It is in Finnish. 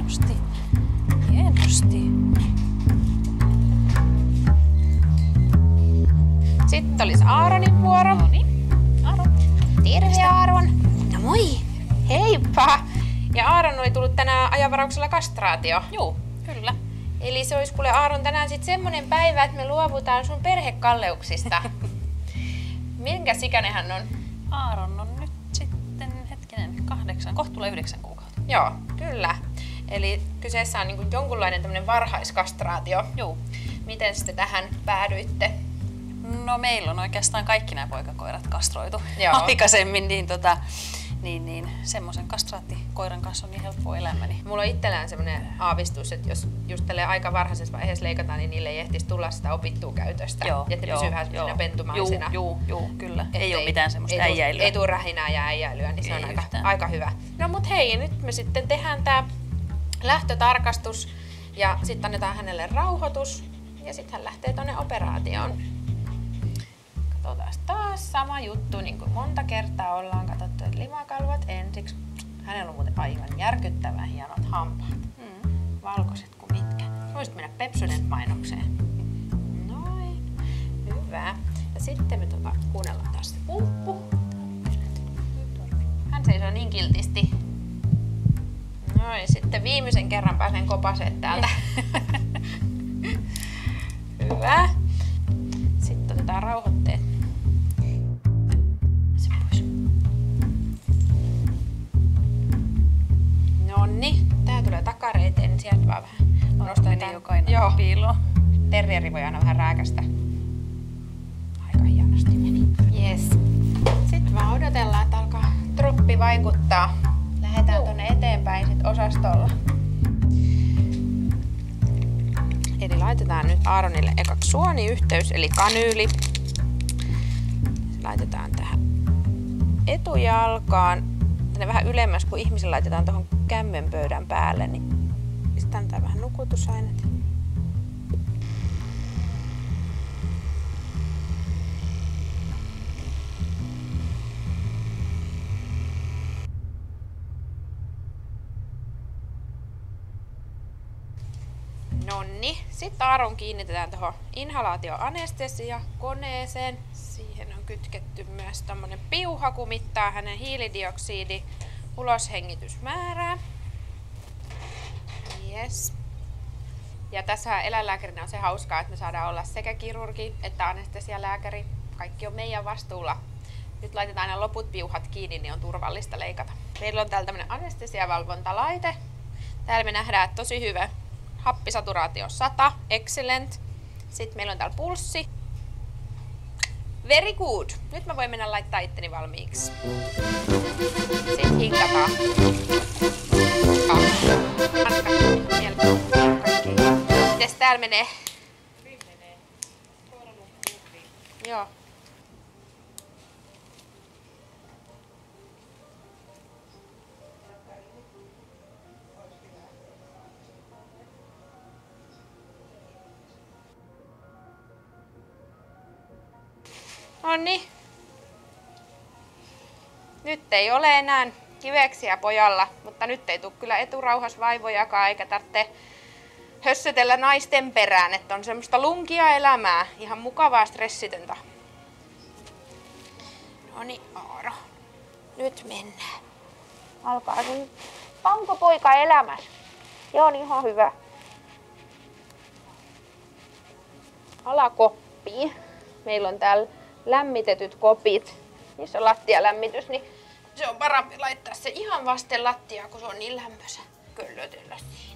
Hienosti. Hienosti. Sitten olisi Aaronin vuoro. Noniin. Aaron. Terve Aaron. No moi. Heippa. Ja Aaron oli tullut tänään ajanvarauksella kastraatio. Juu, kyllä. Eli se olisi kuule Aaron tänään sitten semmonen päivä, että me luovutaan sun perhekalleuksista. Minkä ikäinen hän on? Aaron on nyt sitten, hetkinen, 8, kohta tulee 9 kuukautta. Joo, kyllä. Eli kyseessä on niin jonkunlainen tämmöinen varhaiskastraatio. Juu. Miten sitten tähän päädyitte? No meillä on oikeastaan kaikki nämä poikakoirat kastroitu aikaisemmin, niin semmoisen kastraattikoiran kanssa on niin helppo elämäni. Mulla on itsellään semmoinen aavistus, että jos just aika varhaisessa vaiheessa leikataan, niin niille ei ehtisi tulla sitä opittua käytöstä. Ja että ne pysyy vähän semmoisena pentumaisena. Joo, kyllä. Ei ole mitään semmoista äijäilyä. Ei tule rähinää ja äijäilyä, niin se on aika hyvä. No mut hei, nyt me sitten tehdään tää lähtötarkastus ja sitten annetaan hänelle rauhoitus ja sitten hän lähtee tonne operaatioon. Katsotaan taas sama juttu, niin kuin monta kertaa ollaan katsottu, että limakalvot ensiksi. Hänellä on muuten aivan järkyttävän hienot hampaat. Valkoiset kuin mitkä. Voisit mennä Pepsodent-mainokseen. Noin. Hyvä. Ja sitten me kuunnellaan taas se pumppu. Hän seisoo niin kiltisti. Noin. Sitten viimeisen kerran pääsen kopaseet täältä. Hyvä. Sitten otetaan rauhoitteet. Se pois. Nonni, tää tulee takareiteen, niin sieltä vaan vähän. Meni jokainen piiloon. Terrieri voi aina vähän rääkästä. Aika hienosti meni. Yes. Sitten vaan odotellaan, että alkaa troppi vaikuttaa. Lähdetään tonne eteenpäin sit osastolla. Eli laitetaan nyt Aaronille ekaksi suoniyhteys, eli kanyyli. Se laitetaan tähän etujalkaan. Tänne vähän ylemmäs, kun ihmisellä laitetaan tuohon kämmenpöydän päälle, niin pistetään tää vähän nukutusaineet. Nonni. Sitten Aaron kiinnitetään tuohon inhalaatioanestesia-koneeseen. Siihen on kytketty myös tommonen piuha, kun mittaa hänen hiilidioksidi uloshengitysmäärää. Yes. Ja tässä eläinlääkärinä on se hauskaa, että me saadaan olla sekä kirurgi että anestesialääkäri. Kaikki on meidän vastuulla. Nyt laitetaan aina loput piuhat kiinni, niin on turvallista leikata. Meillä on täällä tämmönen anestesiavalvontalaite. Täällä me nähdään tosi hyvä. Happisaturaatio 100, excellent. Sitten meillä on täällä pulssi. Very good. Nyt mä voin mennä laittaa itteni valmiiksi. Sitten hinkataan. Mites täällä menee? Menee. Joo. Noniin. Nyt ei ole enää kiveksiä pojalla, mutta nyt ei tule kyllä eturauhas vaivojakaan eikä tarvitse hössötellä naisten perään, että on semmoista lunkia elämää, ihan mukavaa stressitöntä. Noniin, Aaro. Nyt mennään. Alkaa sun pankopoika elämässä. Joo, on ihan hyvä. Alakoppiin. Meillä on täällä lämmitetyt kopit. Niissä on lattialämmitys, niin se on parempi laittaa se ihan vasten lattiaa, kun se on niin lämpöisä. Köllötellä siinä.